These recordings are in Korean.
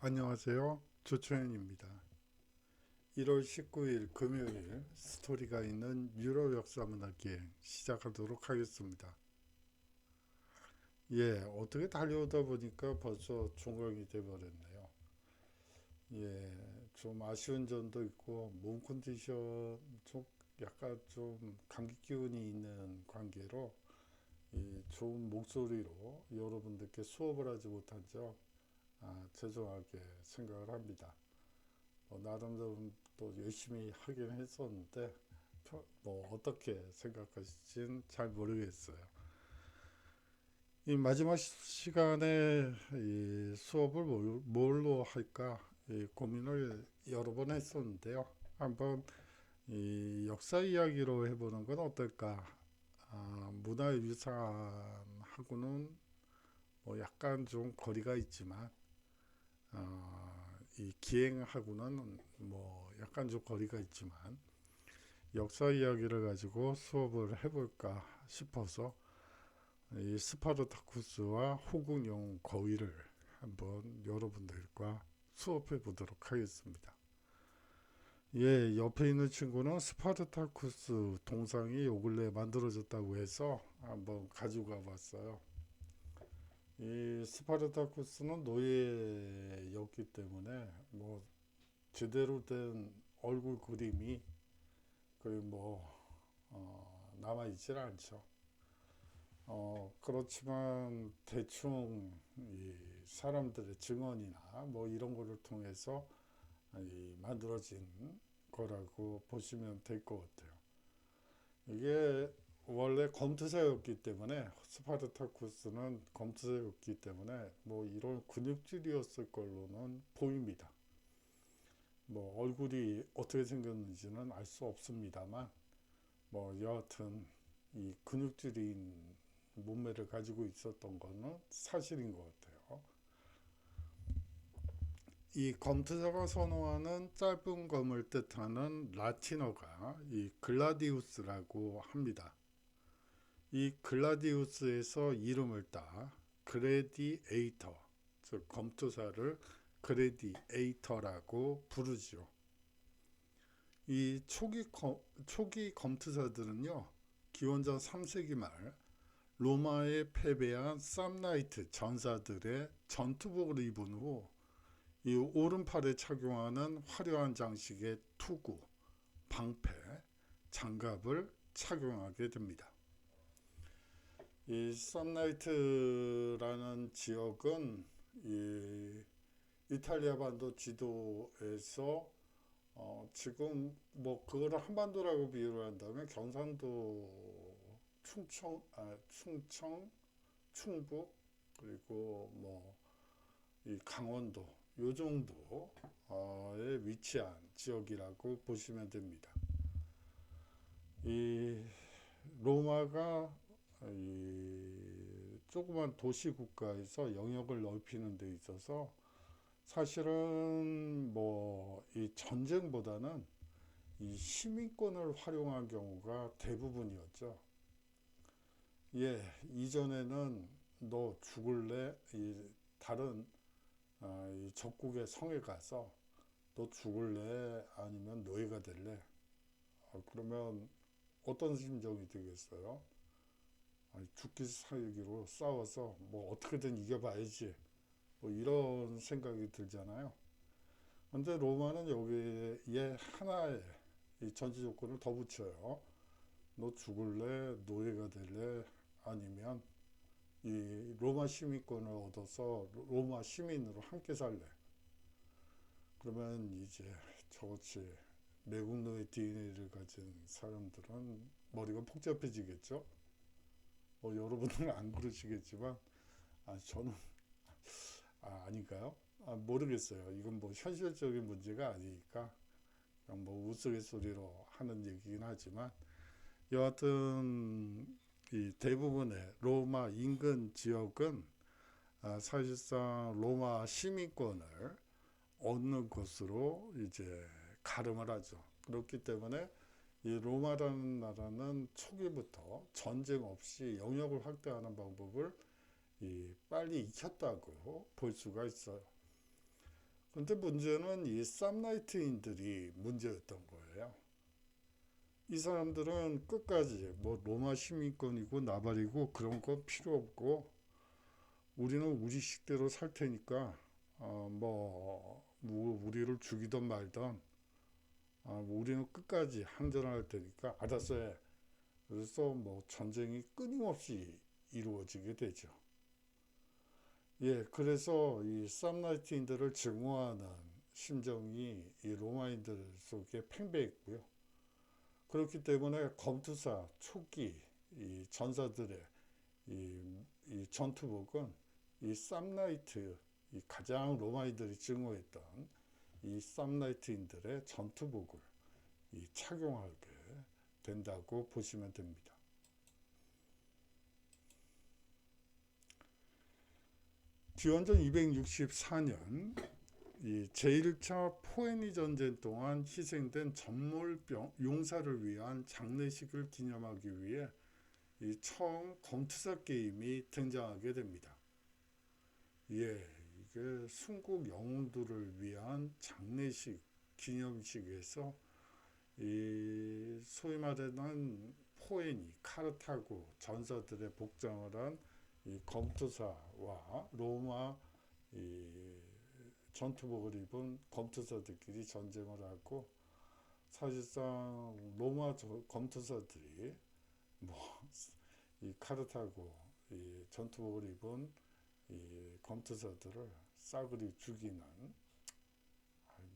안녕하세요. 조초현입니다. 1월 19일 금요일 스토리가 있는 유럽 역사문학 기행 시작하도록 하겠습니다. 예, 어떻게 달려오다 보니까 벌써 종강이 돼버렸네요. 예, 좀 아쉬운 점도 있고 몸 컨디션 좀 약간 좀 감기 기운이 있는 관계로 이 좋은 목소리로 여러분들께 수업을 하지 못한 점 죄송하게 생각을 합니다. 나름대로 또 열심히 하긴 했었는데 뭐 어떻게 생각하실지는 잘 모르겠어요. 이 마지막 시간에 이 수업을 뭘로 할까 이 고민을 여러 번 했었는데요. 한번 이 역사 이야기로 해보는 건 어떨까? 문화유산하고는 뭐 약간 좀 거리가 있지만 이 기행하고는 뭐 약간 좀 거리가 있지만 역사 이야기를 가지고 수업을 해볼까 싶어서 이 스파르타쿠스와 호국 영웅 거위를 한번 여러분들과 수업해 보도록 하겠습니다. 예, 옆에 있는 친구는 스파르타쿠스 동상이 요 근래 만들어졌다고 해서 한번 가지고 가봤어요. 이 스파르타쿠스는 노예였기 때문에 뭐 제대로 된 얼굴 그림이 거의 뭐 남아있질 않죠. 그렇지만 대충 이 사람들의 증언이나 뭐 이런 거를 통해서 만들어진 거라고 보시면 될 것 같아요. 이게 원래 검투사였기 때문에 스파르타쿠스는 검투사였기 때문에 뭐 이런 근육질이었을 걸로는 보입니다. 뭐 얼굴이 어떻게 생겼는지는 알 수 없습니다만 뭐 여하튼 이 근육질인 몸매를 가지고 있었던 거는 사실인 것 같아요. 이 검투사가 선호하는 짧은 검을 뜻하는 라틴어가 이 글라디우스라고 합니다. 이 글라디우스에서 이름을 따 그레디에이터, 즉 검투사를 그레디에이터라고 부르죠. 이 초기 검투사들은요, 기원전 3세기 말 로마에 패배한 쌈나이트 전사들의 전투복을 입은 후 이 오른팔에 착용하는 화려한 장식의 투구, 방패, 장갑을 착용하게 됩니다. 이 쌈나이트라는 지역은 이 이탈리아 반도 지도에서 지금 뭐 그거를 한반도라고 비유를 한다면 경상도 충청, 충북 그리고 뭐 이 강원도 요 정도에 위치한 지역이라고 보시면 됩니다. 이 로마가 이 조그만 도시 국가에서 영역을 넓히는 데 있어서 사실은 뭐 이 전쟁보다는 이 시민권을 활용한 경우가 대부분이었죠. 예, 이전에는 너 죽을래? 이 다른 이 적국의 성에 가서 너 죽을래? 아니면 노예가 될래? 그러면 어떤 심정이 들겠어요? 죽기 살기로 싸워서 뭐 어떻게든 이겨봐야지. 뭐 이런 생각이 들잖아요. 근데 로마는 여기에 하나의 이 전제 조건을 더 붙여요. 너 죽을래? 노예가 될래? 아니면 이 로마 시민권을 얻어서 로마 시민으로 함께 살래? 그러면 이제 저같이 매국 노예 DNA를 가진 사람들은 머리가 복잡해지겠죠? 여러분은 안 그러시겠지만 저는 아닌가요? 모르겠어요. 이건 뭐 현실적인 문제가 아니니까 그냥 뭐 우스갯소리로 하는 얘기긴 하지만 여하튼 이 대부분의 로마 인근 지역은 사실상 로마 시민권을 얻는 것으로 이제 가름을 하죠. 그렇기 때문에 이 로마라는 나라는 초기부터 전쟁 없이 영역을 확대하는 방법을 빨리 익혔다고 볼 수가 있어요. 근데 문제는 이 쌈나이트인들이 문제였던 거예요. 이 사람들은 끝까지 뭐 로마 시민권이고 나발이고 그런 거 필요 없고 우리는 우리 식대로 살 테니까 우리를 죽이든 말든 우리는 끝까지 항전할 테니까 알아서 해. 그래서 뭐 전쟁이 끊임없이 이루어지게 되죠. 예, 그래서 이 쌈나이트인들을 증오하는 심정이 이 로마인들 속에 팽배했고요. 그렇기 때문에 검투사 초기 이 전사들의 이 전투복은 이 쌈나이트, 이 가장 로마인들이 증오했던 이 쌈나이트인들의 전투복을 이 착용하게 된다고 보시면 됩니다. 기원전 264년 이 제1차 포에니 전쟁 동안 희생된 전몰병 용사를 위한 장례식을 기념하기 위해 이 처음 검투사 게임이 등장하게 됩니다. 예, 이게 순국 영웅들을 위한 장례식 기념식에서 이 소위 말하는 포에니 카르타고 전사들의 복장을 한 이 검투사와 로마 이 전투복을 입은 검투사들끼리 전쟁을 하고 사실상 로마 검투사들이 뭐 이 카르타고 이 전투복을 입은 이 검투사들을 싸그리 죽이는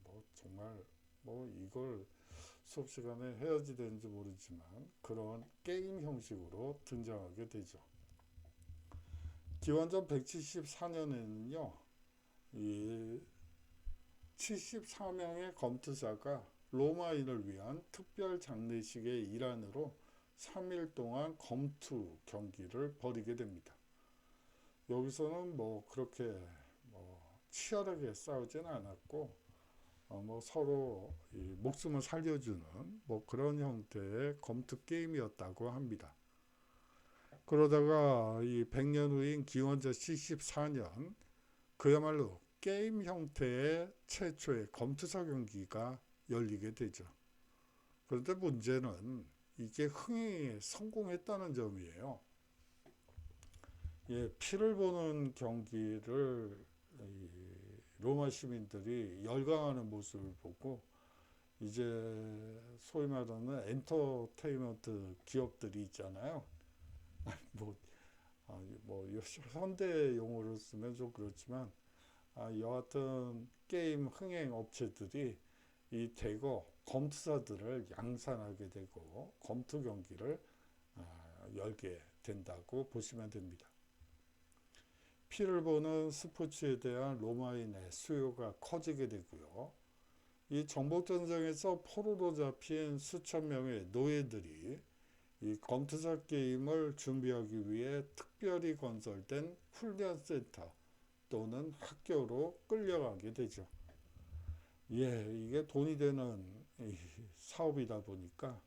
뭐 정말 뭐 이걸 수업 시간에 해야지 되는지 모르지만 그런 게임 형식으로 등장하게 되죠. 기원전 174년에는요, 이 74명의 검투사가 로마인을 위한 특별 장례식의 일환으로 3일 동안 검투 경기를 벌이게 됩니다. 여기서는 뭐 그렇게 뭐 치열하게 싸우지는 않았고 뭐 서로 이 목숨을 살려주는 뭐 그런 형태의 검투 게임이었다고 합니다. 그러다가 이 100년 후인 기원전 74년 그야말로 게임 형태의 최초의 검투사 경기가 열리게 되죠. 그런데 문제는 이게 흥행에 성공했다는 점이에요. 예, 피를 보는 경기를 로마 시민들이 열광하는 모습을 보고 이제 소위 말하는 엔터테인먼트 기업들이 있잖아요. 뭐, 뭐 현대 용어를 쓰면 좀 그렇지만 여하튼 게임 흥행 업체들이 이 대거 검투사들을 양산하게 되고 검투 경기를 열게 된다고 보시면 됩니다. 피를 보는 스포츠에 대한 로마인의 수요가 커지게 되고요. 이 정복전쟁에서 포로로 잡힌 수천 명의 노예들이 이 검투사 게임을 준비하기 위해 특별히 건설된 훈련센터 또는 학교로 끌려가게 되죠. 예, 이게 돈이 되는 사업이다 보니까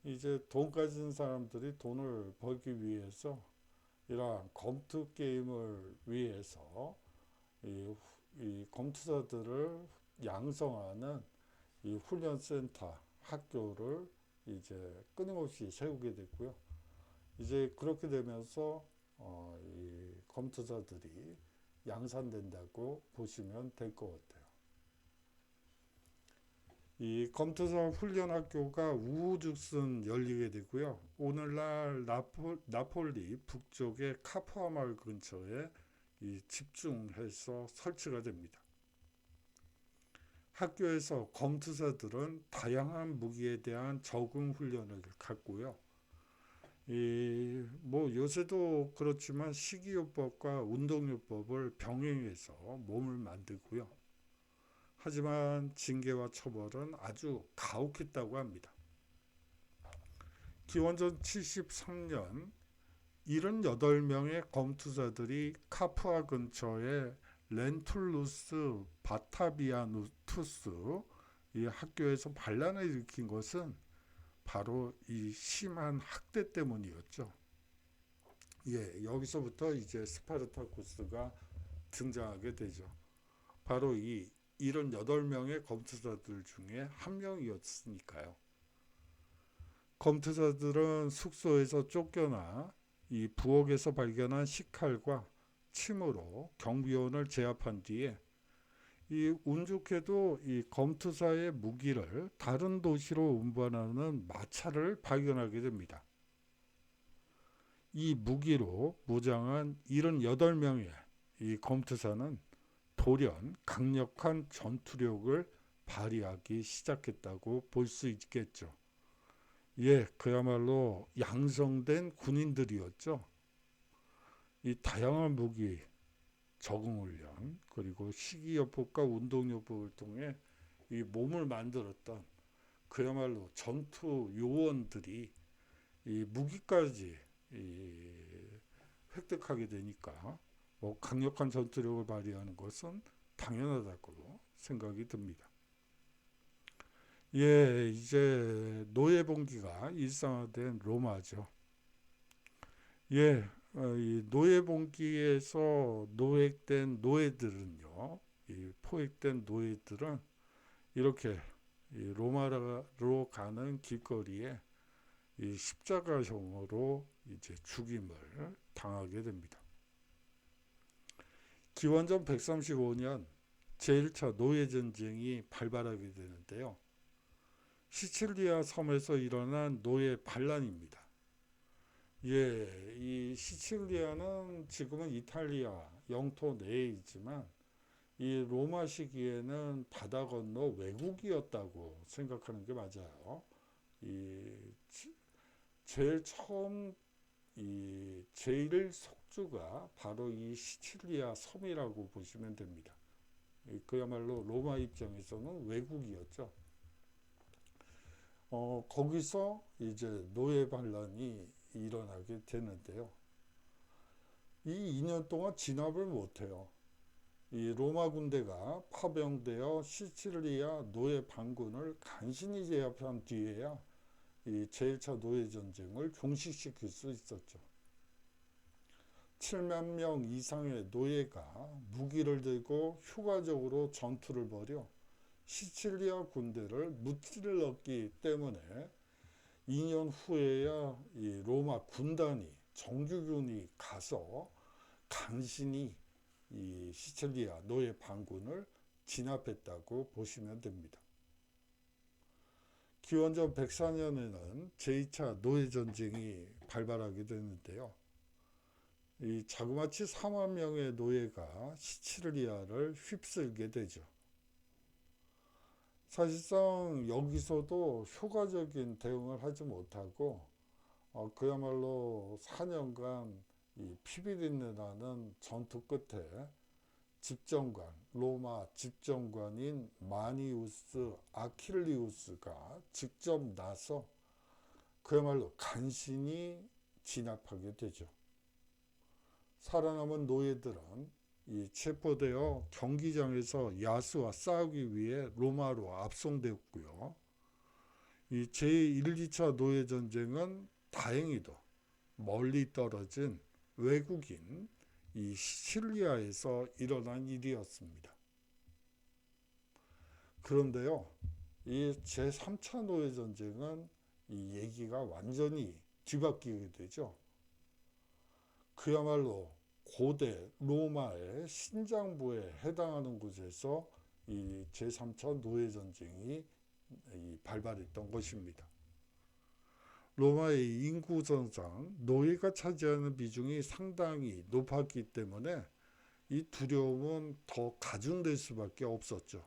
이제 돈 가진 사람들이 돈을 벌기 위해서 이러한 검투 게임을 위해서 이 검투사들을 양성하는 이 훈련센터 학교를 이제 끊임없이 세우게 됐고요. 이제 그렇게 되면서 이 검투사들이 양산된다고 보시면 될 것 같아요. 이 검투사 훈련학교가 우후죽순 열리게 되고요. 오늘날 나폴리 북쪽의 카푸아 마을 근처에 집중해서 설치가 됩니다. 학교에서 검투사들은 다양한 무기에 대한 적응 훈련을 갖고요. 뭐 요새도 그렇지만 식이요법과 운동요법을 병행해서 몸을 만들고요. 하지만 징계와 처벌은 아주 가혹했다고 합니다. 기원전 73년 78명의 검투사들이 카푸아 근처의 렌툴루스 바타비아누투스 이 학교에서 반란을 일으킨 것은 바로 이 심한 학대 때문이었죠. 예, 여기서부터 이제 스파르타쿠스가 등장하게 되죠. 바로 이 78명의 검투사들 중에 한 명이었으니까요. 검투사들은 숙소에서 쫓겨나 이 부엌에서 발견한 식칼과 침으로 경비원을 제압한 뒤에 이 운 좋게도 이 검투사의 무기를 다른 도시로 운반하는 마차를 발견하게 됩니다. 이 무기로 무장한 78명의 이 검투사는 돌연 강력한 전투력을 발휘하기 시작했다고 볼 수 있겠죠. 예, 그야말로 양성된 군인들이었죠. 이 다양한 무기, 적응훈련, 그리고 식이요법과 운동요법을 통해 이 몸을 만들었던 그야말로 전투 요원들이 이 무기까지 획득하게 되니까 뭐 강력한 전투력을 발휘하는 것은 당연하다고 생각이 듭니다. 예, 이제 노예봉기가 일상화된 로마죠. 예, 이 노예봉기에서 노획된 노예들은요, 이 포획된 노예들은 이렇게 이 로마로 가는 길거리에 이 십자가형으로 이제 죽임을 당하게 됩니다. 기원전 135년 제1차 노예전쟁이 발발하게 되는데요. 시칠리아 섬에서 일어난 노예 반란입니다. 예, 이 시칠리아는 지금은 이탈리아 영토 내에 있지만 이 로마 시기에는 바다 건너 외국이었다고 생각하는 게 맞아요. 이 제일 처음 이 제일 속주가 바로 이 시칠리아 섬이라고 보시면 됩니다. 그야말로 로마 입장에서는 외국이었죠. 거기서 이제 노예 반란이 일어나게 되는데요. 이 2년 동안 진압을 못해요. 이 로마 군대가 파병되어 시칠리아 노예 반군을 간신히 제압한 뒤에야 이 제1차 노예 전쟁을 종식시킬 수 있었죠. 7만 명 이상의 노예가 무기를 들고 휴가적으로 전투를 벌여 시칠리아 군대를 무찔렀기 때문에 2년 후에야 이 로마 군단이 정규군이 가서 간신히 이 시칠리아 노예 반군을 진압했다고 보시면 됩니다. 기원전 104년에는 제2차 노예전쟁이 발발하게 되는데요. 이 자그마치 4만 명의 노예가 시칠리아를 휩쓸게 되죠. 사실상 여기서도 효과적인 대응을 하지 못하고 그야말로 4년간 이 피비린내 나는 전투 끝에 집정관, 로마 집정관인 마니우스 아킬리우스가 직접 나서 그야말로 간신히 진압하게 되죠. 살아남은 노예들은 이 체포되어 경기장에서 야수와 싸우기 위해 로마로 압송되었고요. 이 제1, 2차 노예전쟁은 다행히도 멀리 떨어진 외국인 이 시칠리아에서 일어난 일이었습니다. 그런데요, 이 제3차 노예전쟁은 이 얘기가 완전히 뒤바뀌게 되죠. 그야말로 고대 로마의 신장부에 해당하는 곳에서 이 제3차 노예전쟁이 발발했던 것입니다. 로마의 인구增장, 노예가 차지하는 비중이 상당히 높았기 때문에 이 두려움은 더 가중될 수밖에 없었죠.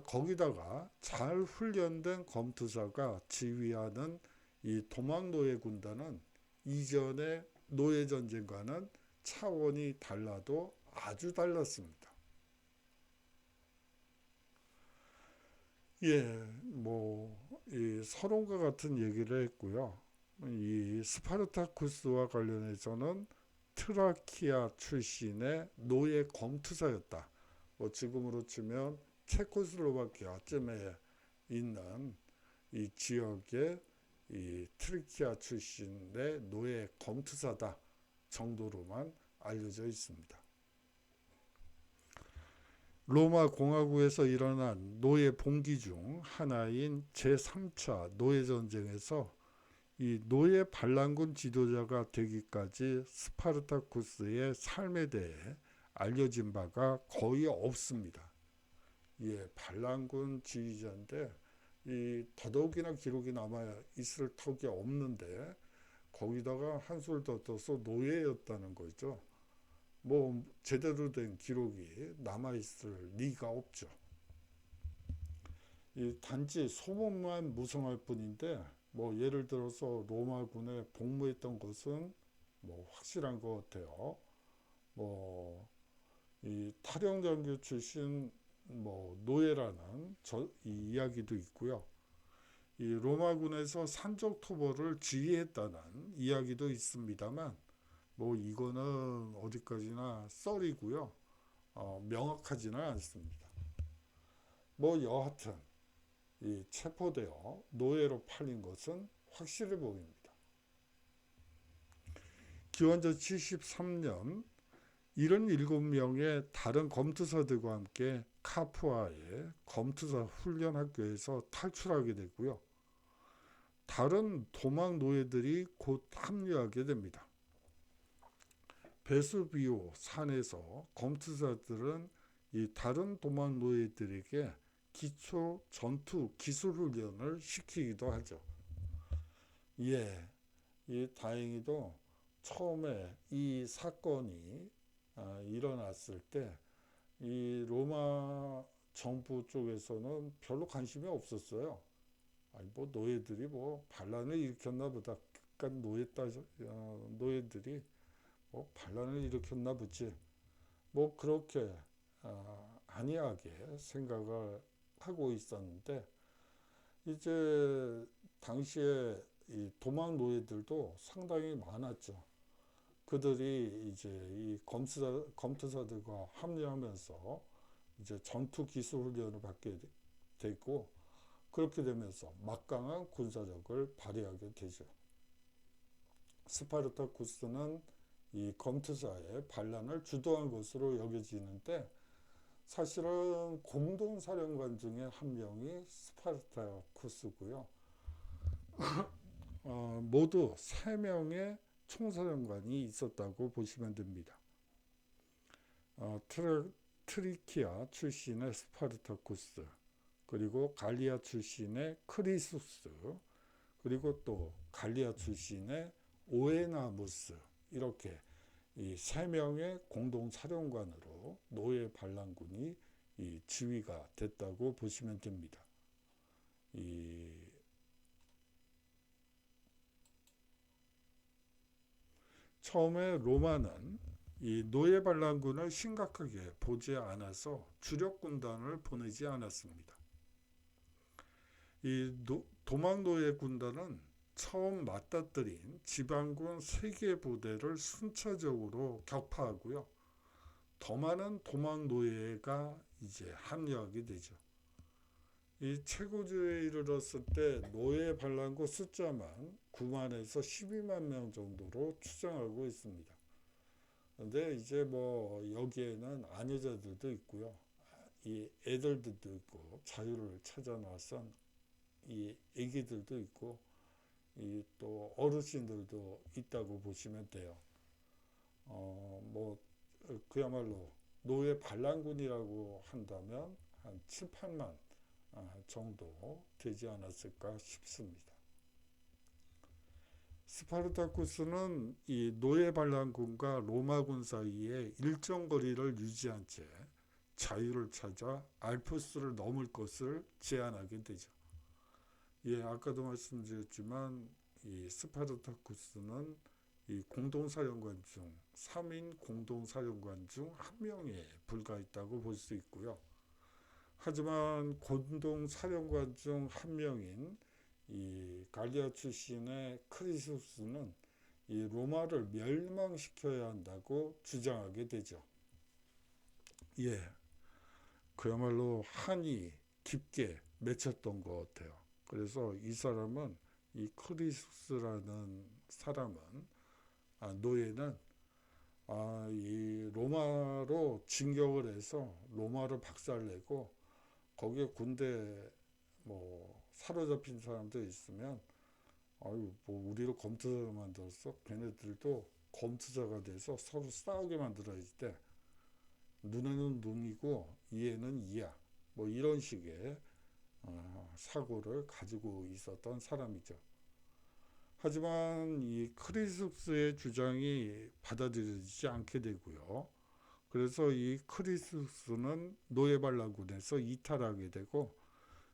거기다가 잘 훈련된 검투사가 지휘하는 이 도망노예 군단은 이전의 노예전쟁과는 차원이 달라도 아주 달랐습니다. 예, 이 서론과 같은 얘기를 했고요. 이 스파르타쿠스와 관련해서는 트라키아 출신의 노예 검투사였다. 지금으로 치면 체코슬로바키아쯤에 있는 이 지역의 이 트리키아 출신의 노예 검투사다 정도로만 알려져 있습니다. 로마 공화국에서 일어난 노예 봉기 중 하나인 제3차 노예 전쟁에서 이 노예 반란군 지도자가 되기까지 스파르타쿠스의 삶에 대해 알려진 바가 거의 없습니다. 예, 반란군 지휘자인데 이 더더욱이나 기록이 남아 있을 턱이 없는데 거기다가 한술 더 떠서 노예였다는 거죠. 뭐 제대로 된 기록이 남아 있을 리가 없죠. 이 단지 소문만 무성할 뿐인데 뭐 예를 들어서 로마군에 복무했던 것은 뭐 확실한 것 같아요. 뭐 이 탈영장교 출신 뭐 노예라는 이 이야기도 있고요. 이 로마군에서 산적 토벌을 지휘했다는 이야기도 있습니다만 뭐 이거는 어디까지나 썰이고요. 명확하지는 않습니다. 뭐 여하튼 이 체포되어 노예로 팔린 것은 확실해 보입니다. 기원전 73년 77명의 다른 검투사들과 함께 카푸아의 검투사 훈련학교에서 탈출하게 되고요. 다른 도망 노예들이 곧 합류하게 됩니다. 베수비오 산에서 검투사들은 이 다른 도망 노예들에게 기초 전투 기술 훈련을 시키기도 하죠. 예, 다행히도 처음에 이 사건이 일어났을 때 이 로마 정부 쪽에서는 별로 관심이 없었어요. 아니 뭐 노예들이 뭐 반란을 일으켰나 보다. 그러니까 노예들이 뭐 반란을 일으켰나 보지. 뭐 그렇게 안이하게 생각을 하고 있었는데 이제 당시에 이 도망 노예들도 상당히 많았죠. 그들이 이제 이 검투사들과 합류하면서 이제 전투 기술 훈련을 받게 됐고 그렇게 되면서 막강한 군사력을 발휘하게 되죠. 스파르타쿠스는 이 검투사의 반란을 주도한 것으로 여겨지는데 사실은 공동사령관 중에 한 명이 스파르타쿠스고요. 모두 3명의 총사령관이 있었다고 보시면 됩니다. 트리키아 출신의 스파르타쿠스, 그리고 갈리아 출신의 크리수스, 그리고 또 갈리아 출신의 오에나무스, 이렇게 이 3명의 공동사령관으로 노예 반란군이 이 지휘가 됐다고 보시면 됩니다. 처음에 로마는 이 노예 반란군을 심각하게 보지 않아서 주력 군단을 보내지 않았습니다. 이 도망 노예 군단은 처음 맞닥뜨린 지방군 3개 부대를 순차적으로 격파하고요. 더 많은 도망 노예가 이제 합류하게 되죠. 이 최고조에 이르렀을 때 노예 반란군 숫자만 9만에서 12만 명 정도로 추정하고 있습니다. 근데 이제 뭐 여기에는 아녀자들도 있고요. 이 애들도 있고 자유를 찾아 나선 이 애기들도 있고 이 또 어르신들도 있다고 보시면 돼요. 뭐 그야말로 노예 반란군이라고 한다면 한 7, 8만 정도 되지 않았을까 싶습니다. 스파르타쿠스는 이 노예 반란군과 로마군 사이에 일정 거리를 유지한 채 자유를 찾아 알프스를 넘을 것을 제안하게 되죠. 예, 아까도 말씀드렸지만 이 스파르타쿠스는 이 공동사령관 중 3인 공동사령관 중 한 명에 불과했다고 볼 수 있고요. 하지만 공동사령관 중 한 명인 이 갈리아 출신의 크리수스는 이 로마를 멸망시켜야 한다고 주장하게 되죠. 예, 그야말로 한이 깊게 맺혔던 것 같아요. 그래서 이 사람은 이 크리수스라는 사람은 노예는 이 로마로 진격을 해서 로마를 박살내고 거기에 군대 뭐 사로잡힌 사람들 있으면 아유 뭐 우리를 검투사로 만들었어? 걔네들도 검투사가 돼서 서로 싸우게 만들어야지 돼. 눈에는 눈이고 이에는 이야. 뭐 이런 식의 사고를 가지고 있었던 사람이죠. 하지만 이 크리스스의 주장이 받아들여지지 않게 되고요. 그래서 이 크리스스는 노예반란군에서 이탈하게 되고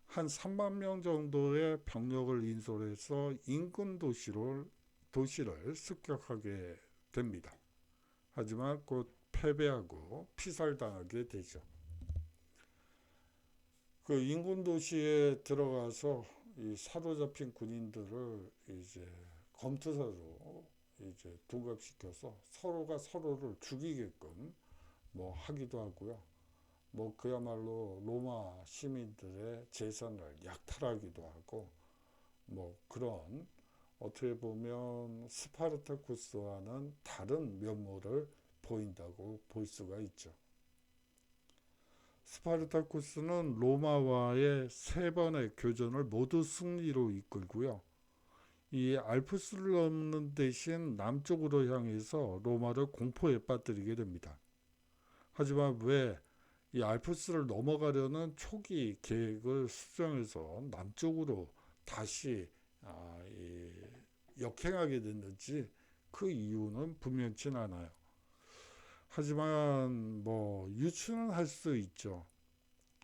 한 3만 명 정도의 병력을 인솔해서 인근 도시를 습격하게 됩니다. 하지만 곧 패배하고 피살당하게 되죠. 그 인근 도시에 들어가서 이 사로잡힌 군인들을 이제 검투사로 이제 둔갑시켜서 서로가 서로를 죽이게끔 뭐 하기도 하고요. 뭐 그야말로 로마 시민들의 재산을 약탈하기도 하고 뭐 그런 어떻게 보면 스파르타쿠스와는 다른 면모를 보인다고 볼 수가 있죠. 스파르타쿠스는 로마와의 세 번의 교전을 모두 승리로 이끌고요. 이 알프스를 넘는 대신 남쪽으로 향해서 로마를 공포에 빠뜨리게 됩니다. 하지만 왜 이 알프스를 넘어가려는 초기 계획을 수정해서 남쪽으로 다시 역행하게 됐는지 그 이유는 분명치 않아요. 하지만 뭐 유추는 할 수 있죠.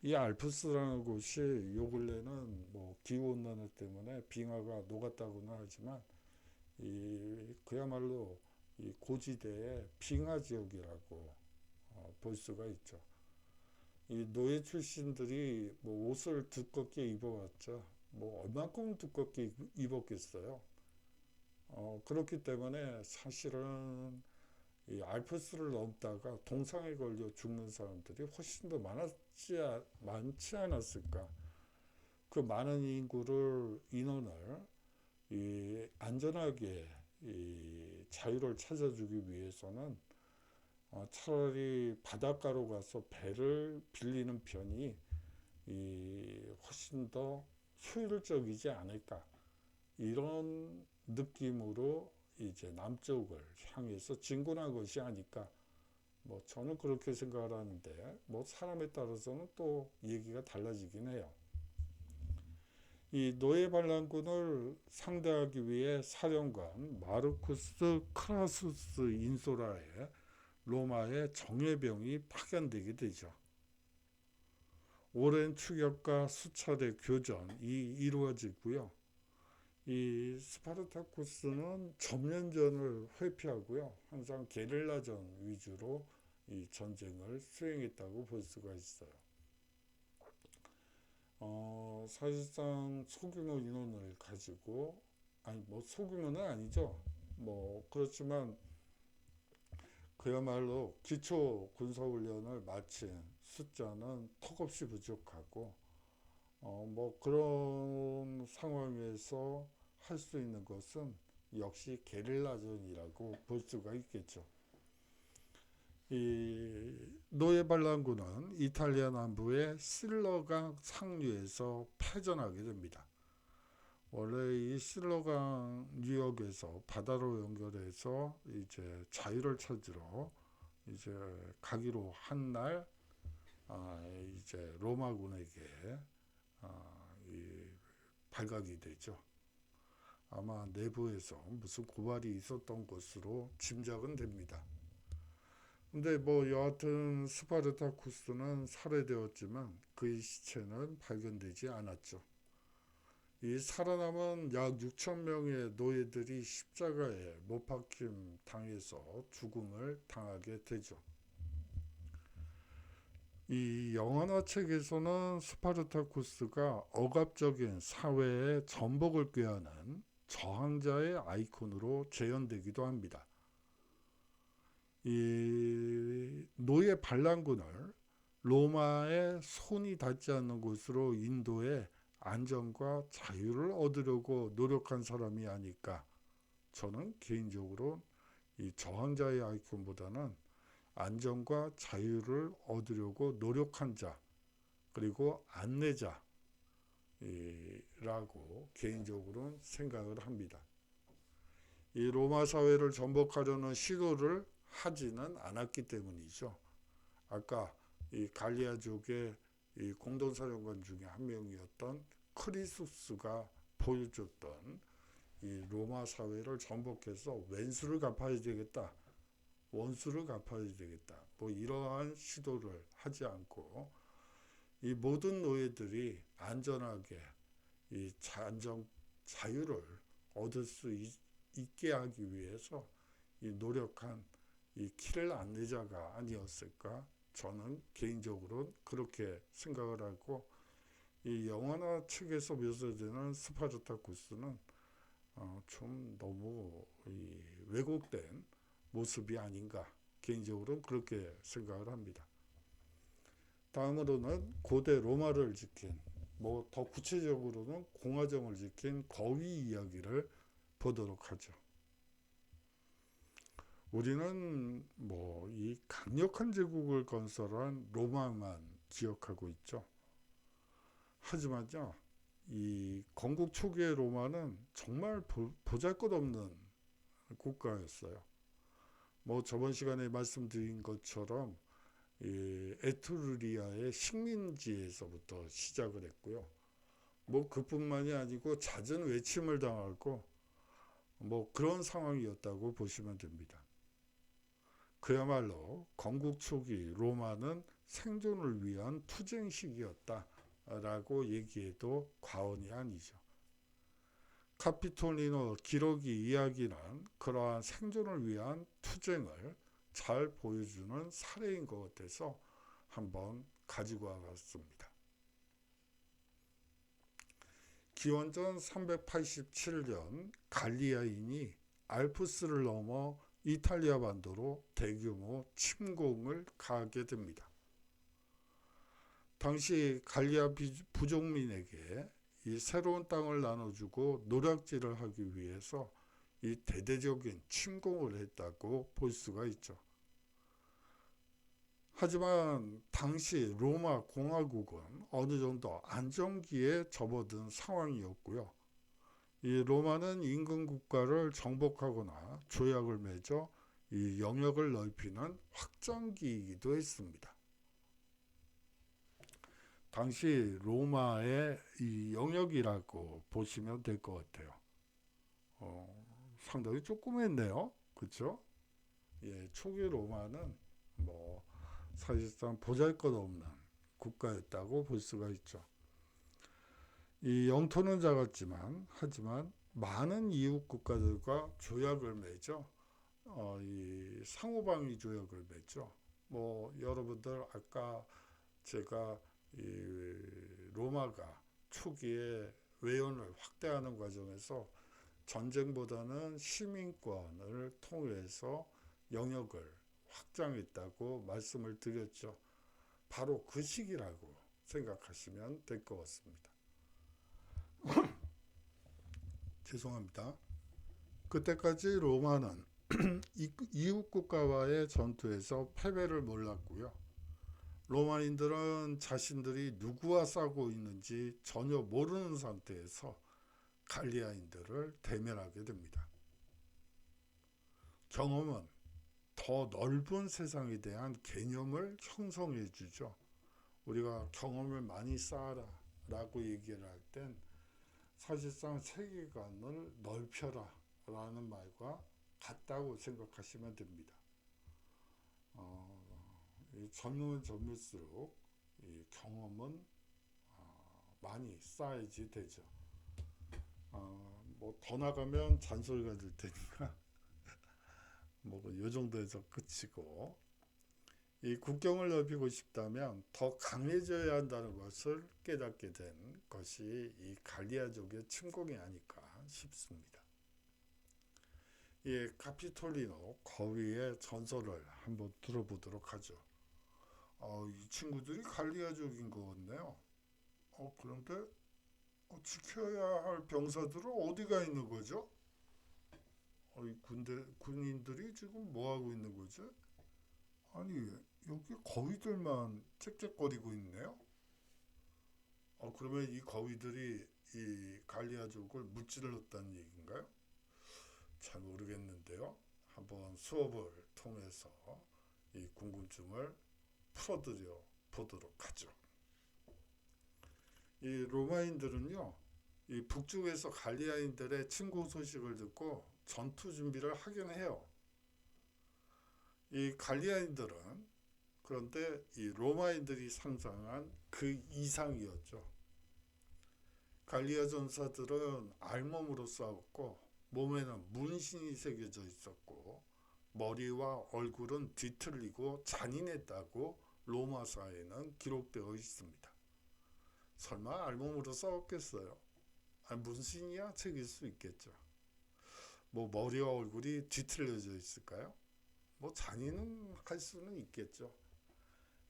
이 알프스라는 곳이 요 근래는 뭐 기후온난화 때문에 빙하가 녹았다고는 하지만 이 그야말로 이 고지대의 빙하 지역이라고 볼 수가 있죠. 이 노예 출신들이 뭐 옷을 두껍게 입어왔죠. 뭐 얼만큼 두껍게 입었겠어요. 그렇기 때문에 사실은 이 알프스를 넘다가 동상에 걸려 죽는 사람들이 훨씬 더 많지 않았을까. 그 많은 인원을 이 안전하게 이 자유를 찾아주기 위해서는 차라리 바닷가로 가서 배를 빌리는 편이 훨씬 더 효율적이지 않을까. 이런 느낌으로 이제 남쪽을 향해서 진군한 것이 아닐까. 뭐 저는 그렇게 생각을 하는데 뭐 사람에 따라서는 또 얘기가 달라지긴 해요. 이 노예 반란군을 상대하기 위해 사령관 마르쿠스 크라수스 인소라에 로마의 정예병이 파견되게 되죠. 오랜 추격과 수차례 교전이 이루어지고요. 이 스파르타쿠스는 점령전을 회피하고요. 항상 게릴라전 위주로 이 전쟁을 수행했다고 볼 수가 있어요. 사실상 소규모 인원을 가지고 뭐 소규모는 아니죠. 뭐 그렇지만 그야말로 기초 군사훈련을 마친 숫자는 턱없이 부족하고 뭐 그런 상황에서 할 수 있는 것은 역시 게릴라전이라고 볼 수가 있겠죠. 이 노예 반란군은 이탈리아 남부의 실러강 상류에서 패전하게 됩니다. 원래 이 실러강 유역에서 바다로 연결해서 이제 자유를 찾으러 이제 가기로 한 날 이제 로마군에게 발각이 되죠. 아마 내부에서 무슨 고발이 있었던 것으로 짐작은 됩니다. 근데 뭐 여하튼 스파르타쿠스는 살해되었지만 그의 시체는 발견되지 않았죠. 이 살아남은 약 6천 명의 노예들이 십자가에 못 박힘 당해서 죽음을 당하게 되죠. 이 영화책에서는 스파르타쿠스가 억압적인 사회의 전복을 꾀하는 저항자의 아이콘으로 재현되기도 합니다. 이 노예 반란군을 로마의 손이 닿지 않는 곳으로 인도해 안정과 자유를 얻으려고 노력한 사람이 아닐까. 저는 개인적으로 이 저항자의 아이콘보다는 안정과 자유를 얻으려고 노력한 자, 그리고 안내자 라고 개인적으로는 생각을 합니다. 이 로마 사회를 전복하려는 시도를 하지는 않았기 때문이죠. 아까 이 갈리아족의 이 공동사령관 중에 한 명이었던 크리수스가 보여줬던 이 로마 사회를 전복해서 왼수를 갚아야 되겠다, 원수를 갚아야 되겠다, 뭐 이러한 시도를 하지 않고 이 모든 노예들이 안전하게 이 자유를 얻을 수 있게 하기 위해서 이 노력한 이 킬 안내자가 아니었을까, 저는 개인적으로 그렇게 생각을 하고, 이 영화나 책에서 묘사되는 스파르타쿠스는 좀 너무 왜곡된 모습이 아닌가, 개인적으로 그렇게 생각을 합니다. 다음으로는 고대 로마를 지킨, 뭐 더 구체적으로는 공화정을 지킨 거위 이야기를 보도록 하죠. 우리는 뭐 이 강력한 제국을 건설한 로마만 기억하고 있죠. 하지만요, 이 건국 초기의 로마는 정말 보잘것없는 국가였어요. 뭐 저번 시간에 말씀드린 것처럼 이 에트루리아의 식민지에서부터 시작을 했고요. 뭐 그뿐만이 아니고 잦은 외침을 당하고 뭐 그런 상황이었다고 보시면 됩니다. 그야말로 건국 초기 로마는 생존을 위한 투쟁식이었다라고 얘기해도 과언이 아니죠. 카피톨리노 기록이 이야기는 그러한 생존을 위한 투쟁을 잘 보여주는 사례인 것 같아서 한번 가지고 와봤습니다. 기원전 387년 갈리아인이 알프스를 넘어 이탈리아 반도로 대규모 침공을 가하게 됩니다. 당시 갈리아 부족민에게 이 새로운 땅을 나눠주고 노략질을 하기 위해서 이 대대적인 침공을 했다고 볼 수가 있죠. 하지만 당시 로마 공화국은 어느 정도 안정기에 접어든 상황이었고요. 이 로마는 인근 국가를 정복하거나 조약을 맺어 이 영역을 넓히는 확장기이기도 했습니다. 당시 로마의 이 영역이라고 보시면 될 것 같아요. 상당히 조그맸네요. 그렇죠? 예, 초기 로마는 뭐 사실상 보잘것없는 국가였다고 볼 수가 있죠. 이 영토는 작았지만 하지만 많은 이웃 국가들과 조약을 맺어 이 상호방위 조약을 맺죠. 뭐 여러분들 아까 제가 이 로마가 초기에 외연을 확대하는 과정에서 전쟁보다는 시민권을 통해서 영역을 확장했다고 말씀을 드렸죠. 바로 그 시기라고 생각하시면 될 것 같습니다. 죄송합니다. 그때까지 로마는 이웃 국가와의 전투에서 패배를 몰랐고요. 로마인들은 자신들이 누구와 싸우고 있는지 전혀 모르는 상태에서 갈리아인들을 대면하게 됩니다. 경험은 더 넓은 세상에 대한 개념을 형성해 주죠. 우리가 경험을 많이 쌓아라 라고 얘기를 할 땐 사실상 세계관을 넓혀라 라는 말과 같다고 생각하시면 됩니다. 젊으면 젊을수록 이 경험은 많이 쌓여야지 되죠. 뭐 더 나가면 잔소리가 될 테니까 뭐 이 정도에서 끝이고, 이 국경을 넓히고 싶다면 더 강해져야 한다는 것을 깨닫게 된 것이 이 갈리아족의 침공이 아닐까 싶습니다. 이 카피톨리노 거위의 전설을 한번 들어보도록 하죠. 이 친구들이 갈리아족인 것 같네요. 그런데 지켜야 할 병사들은 어디가 있는 거죠? 이 군인들이 지금 뭐 하고 있는 거지? 아니, 여기 거위들만 짹짹거리고 있네요. 그러면 이 거위들이 이 갈리아족을 무찌르렀다는 얘기인가요? 잘 모르겠는데요. 한번 수업을 통해서 이 궁금증을 풀어드려 보도록 하죠. 이 로마인들은요, 이 북쪽에서 갈리아인들의 침공 소식을 듣고 전투 준비를 하긴 해요. 이 갈리아인들은 그런데 이 로마인들이 상상한 그 이상이었죠. 갈리아 전사들은 알몸으로 싸웠고 몸에는 문신이 새겨져 있었고 머리와 얼굴은 뒤틀리고 잔인했다고 로마사에는 기록되어 있습니다. 설마 알몸으로 싸웠겠어요? 문신이야 책일 수 있겠죠. 뭐 머리와 얼굴이 뒤틀려져 있을까요? 뭐 잔인은 할 수는 있겠죠.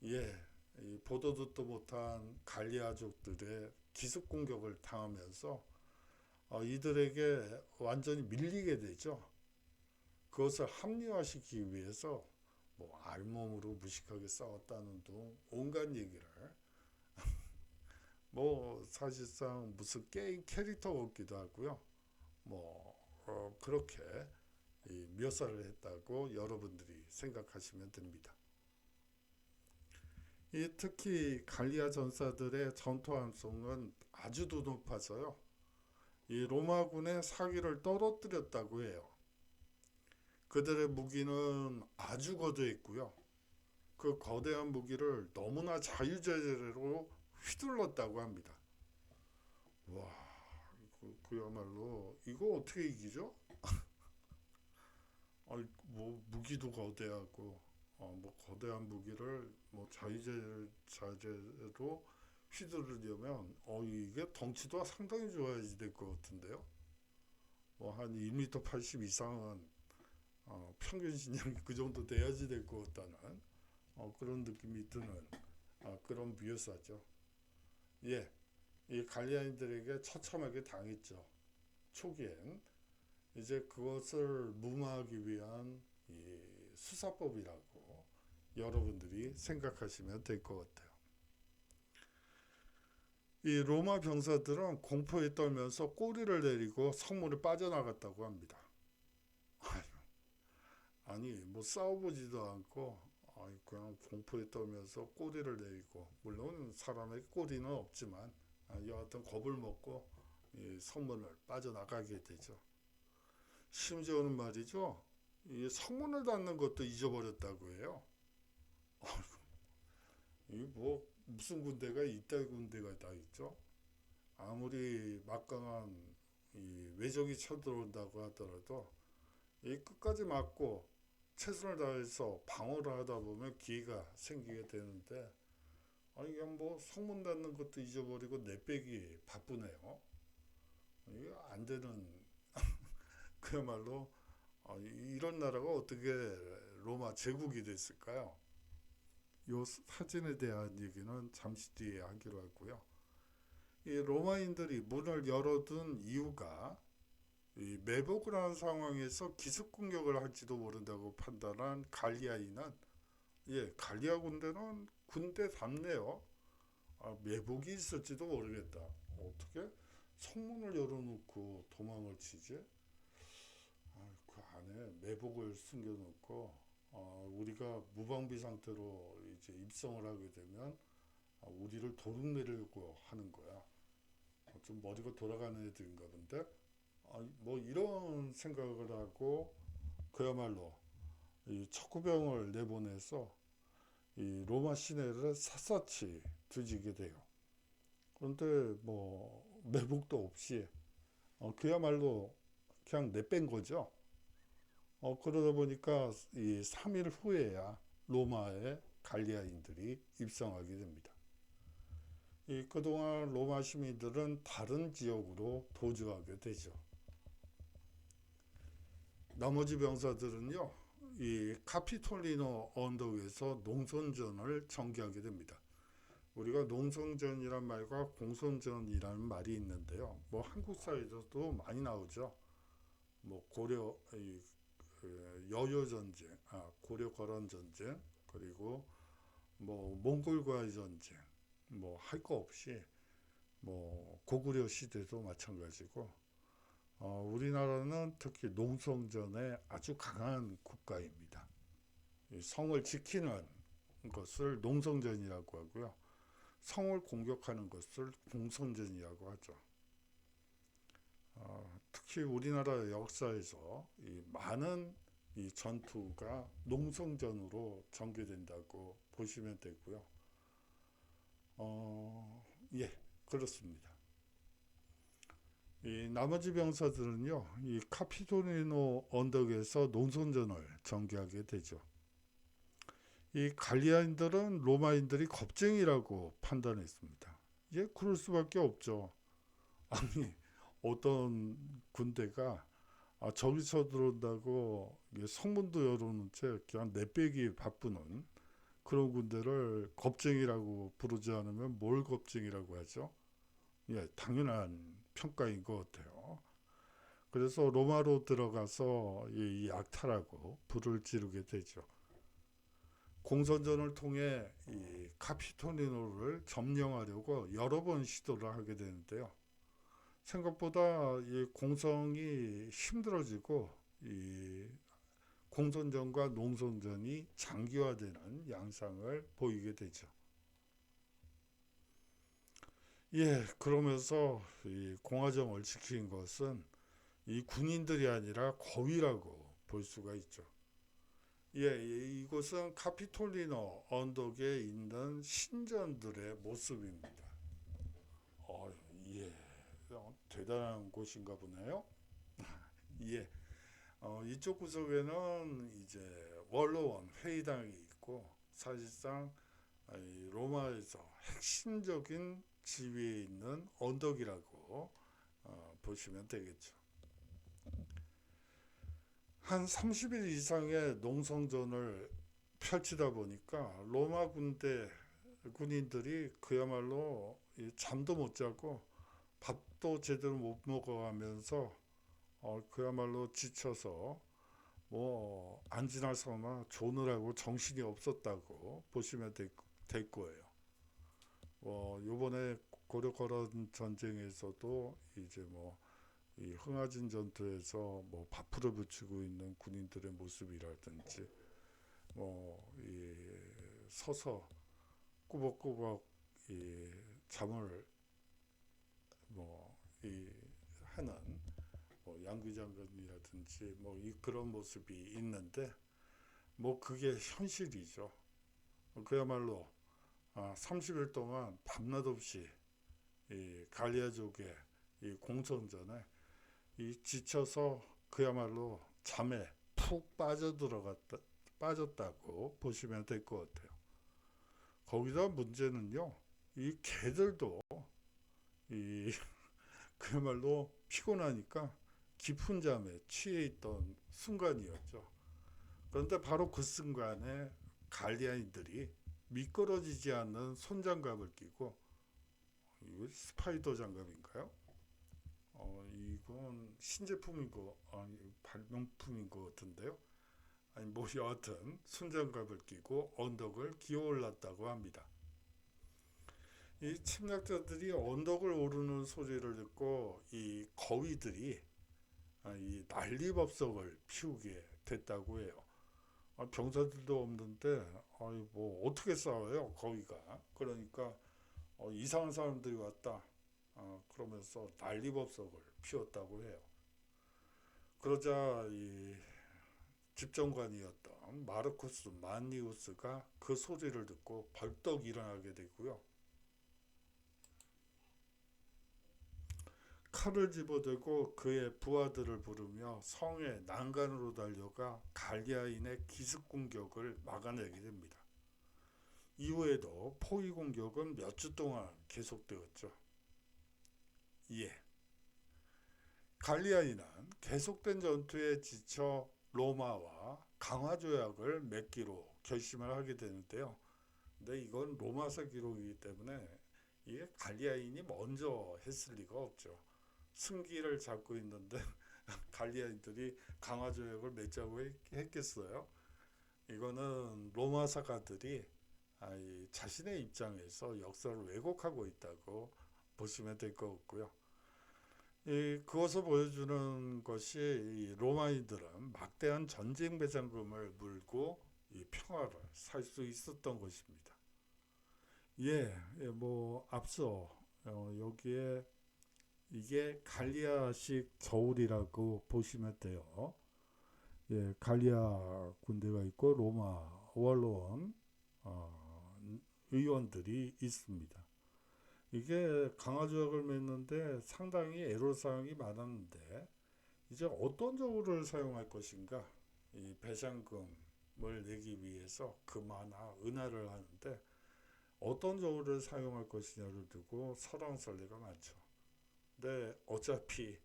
예, 보도 듣도 못한 갈리아족들의 기습 공격을 당하면서 이들에게 완전히 밀리게 되죠. 그것을 합리화시키기 위해서 뭐 알몸으로 무식하게 싸웠다는 등 온갖 얘기를 뭐 사실상 무슨 게임 캐릭터 같기도 하고요. 뭐 그렇게 묘사를 했다고 여러분들이 생각하시면 됩니다. 특히 갈리아 전사들의 전투 함성은 아주도 높아서요. 이 로마군의 사기를 떨어뜨렸다고 해요. 그들의 무기는 아주 거대했고요. 그 거대한 무기를 너무나 자유자재로 휘둘렀다고 합니다. 와, 그야말로 이거 어떻게 이기죠? 뭐 무기도 거대하고 뭐 거대한 무기를 뭐 자유자재로 휘두르려면 이게 덩치도 상당히 좋아야지 될 것 같은데요. 뭐 한 1m 80 이상은 평균 신장이 그 정도 돼야지 될 것 같다는 그런 느낌이 드는 그런 묘사죠. 예, 이 갈리아인들에게 처참하게 당했죠. 초기엔 이제 그것을 무마하기 위한 이 수사법이라고 여러분들이 생각하시면 될 것 같아요. 이 로마 병사들은 공포에 떨면서 꼬리를 내리고 성문을 빠져나갔다고 합니다. 아니 뭐 싸워보지도 않고 그냥 공포에 떨면서 꼬리를 내리고, 물론 사람의 꼬리는 없지만 여하튼 겁을 먹고 이 성문을 빠져나가게 되죠. 심지어는 말이죠, 이 성문을 닫는 것도 잊어버렸다고 해요. 이 뭐 무슨 군대가 이따위 군대가 다 있죠. 아무리 막강한 이 외적이 쳐들어온다고 하더라도 이 끝까지 막고 최선을 다해서 방어를 하다 보면 기회가 생기게 되는데, 그냥 뭐 성문 닫는 것도 잊어버리고 내빼기 바쁘네요. 이게 안 되는 그야말로 이런 나라가 어떻게 로마 제국이 됐을까요? 이 사진에 대한 얘기는 잠시 뒤에 하기로 하고요. 이 로마인들이 문을 열어둔 이유가 이 매복을 하는 상황에서 기습 공격을 할지도 모른다고 판단한 갈리아인은, 갈리아 군대는 군대답네요. 매복이 있을지도 모르겠다. 어떻게 성문을 열어놓고 도망을 치지? 그 안에 매복을 숨겨놓고 우리가 무방비 상태로 이제 입성을 하게 되면 우리를 도둑내려고 하는 거야. 좀 머리가 돌아가는 애들인가 본데, 뭐 이런 생각을 하고 그야말로 이 척후병을 내보내서 이 로마 시내를 샅샅이 뒤지게 돼요. 그런데 뭐 매복도 없이 그야말로 그냥 내뺀 거죠. 그러다 보니까 이 3일 후에야 로마의 갈리아인들이 입성하게 됩니다. 그동안 로마 시민들은 다른 지역으로 도주하게 되죠. 나머지 병사들은요, 이 카피톨리노 언덕에서 농선전을 전개하게 됩니다. 우리가 농성전이란 말과 공선전이라는 말이 있는데요. 뭐 한국 사회에서도 많이 나오죠. 뭐 고려 여요 전쟁, 고려 거란 전쟁, 그리고 뭐 몽골과의 전쟁, 뭐 할 거 없이 뭐 고구려 시대도 마찬가지고 우리나라는 특히 농성전에 아주 강한 국가입니다. 이 성을 지키는 것을 농성전이라고 하고요. 성을 공격하는 것을 공성전이라고 하죠. 특히 우리나라 역사에서 이 많은 이 전투가 농성전으로 전개된다고 보시면 되고요. 예, 그렇습니다. 이 나머지 병사들은요, 이 카피토리노 언덕에서 농성전을 전개하게 되죠. 이 갈리아인들은 로마인들이 겁쟁이라고 판단했습니다. 예, 그럴 수밖에 없죠. 아니, 어떤 군대가 저기서 들어온다고 성문도 열어놓은 채 그냥 내빼기 바쁘는 그런 군대를 겁쟁이라고 부르지 않으면 뭘 겁쟁이라고 하죠? 예, 당연한 평가인 것 같아요. 그래서 로마로 들어가서 이 약탈하고 불을 지르게 되죠. 공선전을 통해 이 카피토리노를 점령하려고 여러 번 시도를 하게 되는데요. 생각보다 이 공성이 힘들어지고 이 공선전과 농선전이 장기화되는 양상을 보이게 되죠. 예, 그러면서 이 공화정을 지킨 것은 이 군인들이 아니라 거위라고 볼 수가 있죠. 예, 이곳은 카피톨리노 언덕에 있는 신전들의 모습입니다. 어, 예, 대단한 곳인가 보네요. 예, 이쪽 구석에는 이제 원로원 회의당이 있고 사실상 로마에서 핵심적인 지위에 있는 언덕이라고 보시면 되겠죠. 한 30일 이상의 농성전을 펼치다 보니까 로마 군인들이 그야말로 잠도 못 자고 밥도 제대로 못 먹어가면서 그야말로 지쳐서 뭐 안지나서나 조느라고 정신이 없었다고 보시면 될 거예요. 요번에 고려 거란 전쟁에서도 이제 뭐 이 흥하진 전투에서 뭐 밥풀을 붙이고 있는 군인들의 모습이라든지 이 서서 꾸벅꾸벅 이 잠을 이 하는 양귀 장군이라든지 이 그런 모습이 있는데 그게 현실이죠. 그야말로 30일 동안 밤낮 없이 이 갈리아족의 이 공성전에 이 지쳐서 그야말로 잠에 푹 빠졌다고 보시면 될 것 같아요. 거기다 문제는요, 이 개들도 이 그야말로 피곤하니까 깊은 잠에 취해 있던 순간이었죠. 그런데 바로 그 순간에 갈리아인들이 미끄러지지 않는 손장갑을 끼고, 이거 스파이더 장갑인가요? 이건 신제품인 발명품인 것 같은데요. 아니 여하튼 손장갑을 끼고 언덕을 기어 올랐다고 합니다. 이 침략자들이 언덕을 오르는 소리를 듣고 이 거위들이 이 난리법석을 피우게 됐다고 해요. 병사들도 없는데 뭐 어떻게 싸워요 거위가. 그러니까 이상한 사람들이 왔다 그러면서 난리법석을 피웠다고 해요. 그러자 이 집정관이었던 마르쿠스 만니우스가 그 소리를 듣고 벌떡 일어나게 되고요. 칼을 집어들고 그의 부하들을 부르며 성의 난간으로 달려가 갈리아인의 기습 공격을 막아내게 됩니다. 이후에도 포위 공격은 몇 주 동안 계속되었죠. 예. 갈리아인은 계속된 전투에 지쳐 로마와 강화 조약을 맺기로 결심을 하게 되는데요. 근데 이건 로마서 기록이기 때문에 이게 갈리아인이 먼저 했을 리가 없죠. 승기를 잡고 있는데 갈리아인들이 강화 조약을 맺자고 했겠어요? 이거는 로마 사가들이 자신의 입장에서 역사를 왜곡하고 있다고 보시면 될 것 같고요. 그것을 보여주는 것이 이 로마인들은 막대한 전쟁 배상금을 물고 이 평화를 살 수 있었던 것입니다. 뭐 앞서 여기에 이게 갈리아식 저울이라고 보시면 돼요. 갈리아 군대가 있고 로마 원로원 의원들이 있습니다. 이게 강화조약을 맺는데 상당히 애로사항이 많았는데 이제 어떤 저울을 사용할 것인가 이 배상금을 내기 위해서 금화나 은화를 하는데 어떤 저울을 사용할 것이냐를 두고 설왕설래가 많죠. 근데 어차피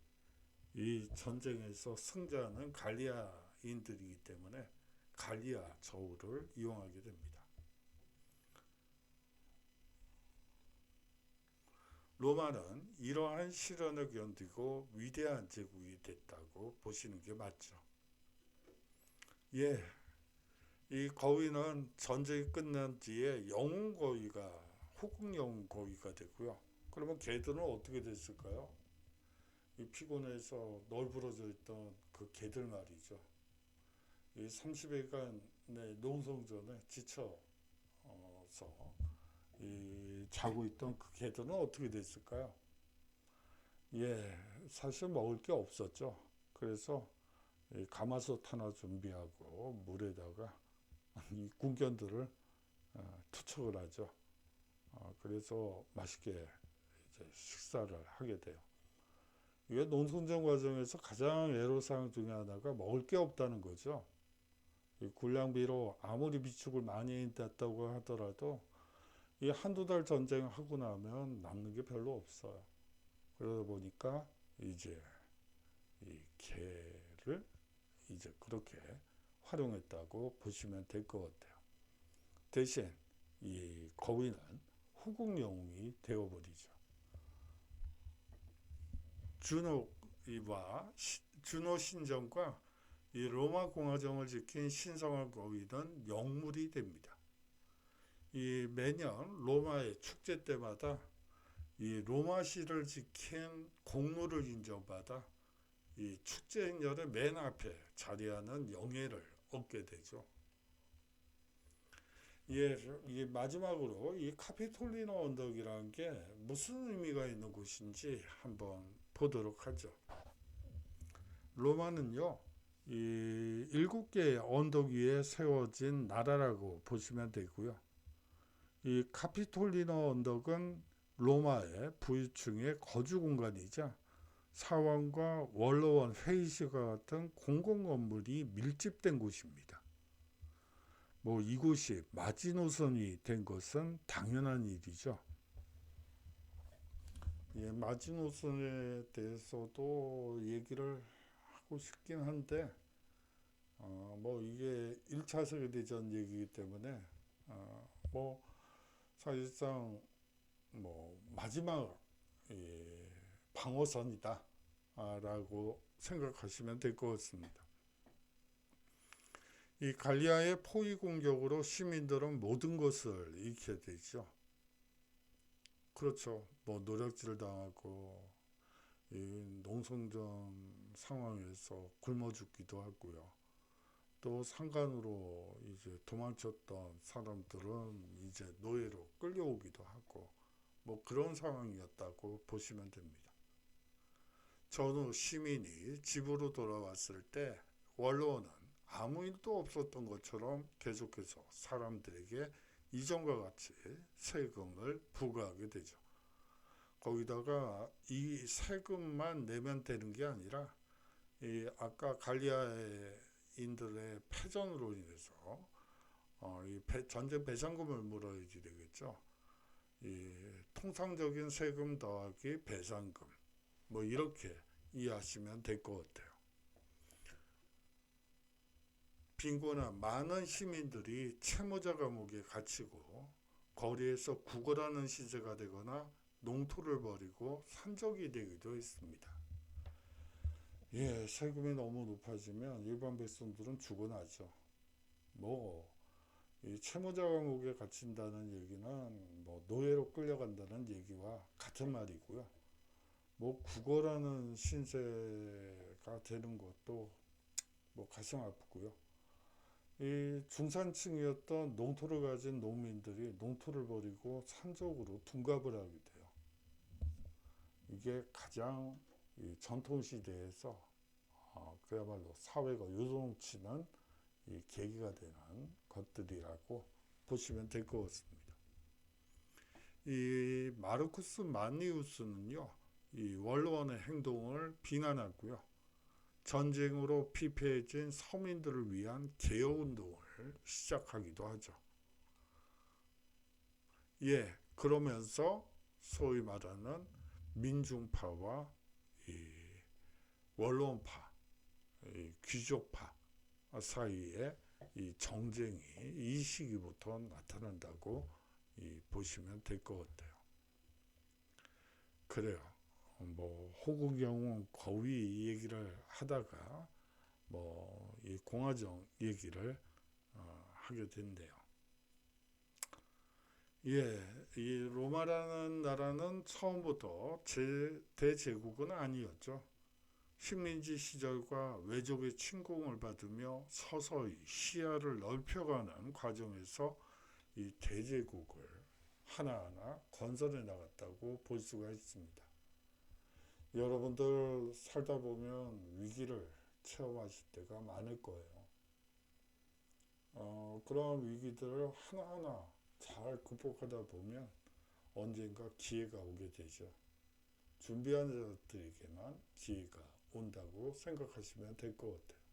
이 전쟁에서 승자는 갈리아인들이기 때문에 갈리아 저울을 이용하게 됩니다. 로마는 이러한 시련을 견디고 위대한 제국이 됐다고 보시는 게 맞죠. 이 거위는 전쟁이 끝난 뒤에 영웅 거위가 후국 영웅 거위가 되고요. 그러면 개들은 어떻게 됐을까요? 이 피곤해서 널브러져 있던 그 개들 말이죠. 이 30일간의 농성전에 지쳐서 자고 있던 그 개들은 어떻게 됐을까요? 사실 먹을 게 없었죠. 그래서 가마솥 하나 준비하고 물에다가 이 군견들을 투척을 하죠. 그래서 맛있게 이제 식사를 하게 돼요. 이게 농성전 과정에서 가장 애로사항 중에 하나가 먹을 게 없다는 거죠. 이 군량비로 아무리 비축을 많이 했다고 하더라도 이 한두 달 전쟁하고 나면 남는 게 별로 없어요. 그러다 보니까 이제 이 개를 이제 그렇게 활용했다고 보시면 될 것 같아요. 대신 이 거위는 후국 영웅이 되어버리죠. 주노 신정과 이 로마 공화정을 지킨 신성한 거위는 영물이 됩니다. 이 매년 로마의 축제 때마다 이 로마시를 지킨 공로를 인정받아 이 축제 행렬의 맨 앞에 자리하는 영예를 얻게 되죠. 이 마지막으로 이 카피톨리노 언덕이라는 게 무슨 의미가 있는 곳인지 한번 보도록 하죠. 로마는요, 이 7개의 언덕 위에 세워진 나라라고 보시면 되고요. 이 카피톨리노 언덕은 로마의 부유층의 거주 공간이자 사원과 원로원 회의실과 같은 공공건물이 밀집된 곳입니다. 뭐 이곳이 마지노선이 된 것은 당연한 일이죠. 마지노선에 대해서도 얘기를 하고 싶긴 한데 뭐 이게 1차 세계대전 얘기이기 때문에 뭐 사실상 뭐 마지막 방어선이다 라고 생각하시면 될 것 같습니다. 이 갈리아의 포위 공격으로 시민들은 모든 것을 잃게 되죠. 그렇죠. 뭐 노략질 당하고 이 농성전 상황에서 굶어 죽기도 하고요. 또 상간으로 이제 도망쳤던 사람들은 이제 노예로 끌려오기도 하고 뭐 그런 상황이었다고 보시면 됩니다. 전후 시민이 집으로 돌아왔을 때 원로원은 아무 일도 없었던 것처럼 계속해서 사람들에게 이전과 같이 세금을 부과하게 되죠. 거기다가 이 세금만 내면 되는 게 아니라 이 아까 갈리아인들의 패전으로 인해서 전쟁 배상금을 물어야지 되겠죠. 이 통상적인 세금 더하기 배상금 뭐 이렇게 이해하시면 될 것 같아요. 빈곤한 많은 시민들이 채무자 감옥에 갇히고 거리에서 구걸하는 시세가 되거나 농토를 벌이고 산적이 되기도 했습니다. 예, 세금이 너무 높아지면 일반 백성들은 죽어나죠. 뭐, 이 채무자 감옥에 갇힌다는 얘기는 뭐 노예로 끌려간다는 얘기와 같은 말이고요. 뭐 국어라는 신세가 되는 것도 뭐 가슴 아프고요. 이 중산층이었던 농토를 가진 농민들이 농토를 버리고 산적으로 둔갑을 하게 돼요. 이게 가장 이 전통시대에서 그야말로 사회가 요동치는 이 계기가 되는 것들이라고 보시면 될 것 같습니다. 이 마르쿠스 만리우스는요, 이 원로원의 행동을 비난하고요. 전쟁으로 피폐해진 서민들을 위한 개혁운동을 시작하기도 하죠. 예, 그러면서 소위 말하는 민중파와 이 원로원파, 이 귀족파 사이에 이 정쟁이 이 시기부터 나타난다고 보시면 될 것 같아요. 그래요. 뭐 호국영웅 거위 얘기를 하다가 뭐 이 공화정 얘기를 하게 된대요. 예, 이 로마라는 나라는 처음부터 대제국은 아니었죠. 식민지 시절과 외족의 침공을 받으며 서서히 시야를 넓혀가는 과정에서 이 대제국을 하나하나 건설해 나갔다고 볼 수가 있습니다. 여러분들 살다 보면 위기를 체험하실 때가 많을 거예요. 그런 위기들을 하나하나 잘 극복하다 보면 언젠가 기회가 오게 되죠. 준비한 자들에게만 기회가 온다고 생각하시면 될 것 같아요.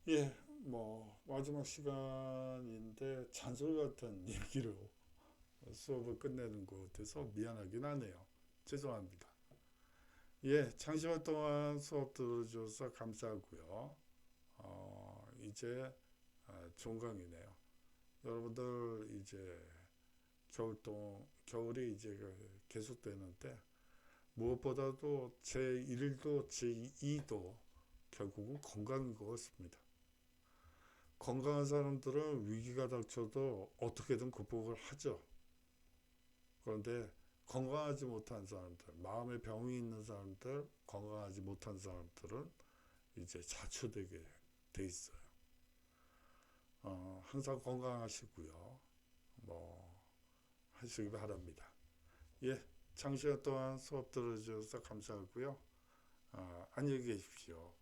예, 뭐 마지막 시간인데 잔소리 같은 얘기로 수업을 끝내는 것 같아서 미안하긴 하네요. 죄송합니다. 예, 장시간 동안 수업 들어줘서 감사하고요. 이제 종강이네요. 여러분들 이제 겨울이 이제 계속되는데 무엇보다도 제1도 제2도 결국은 건강인 것 같습니다. 건강한 사람들은 위기가 닥쳐도 어떻게든 극복을 하죠. 그런데 건강하지 못한 사람들, 마음에 병이 있는 사람들, 건강하지 못한 사람들은 이제 자초되게 돼 있어요. 항상 건강하시고요. 뭐 하시기 바랍니다. 예, 장시간 동안 수업 들어주셔서 감사하고요. 안녕히 계십시오.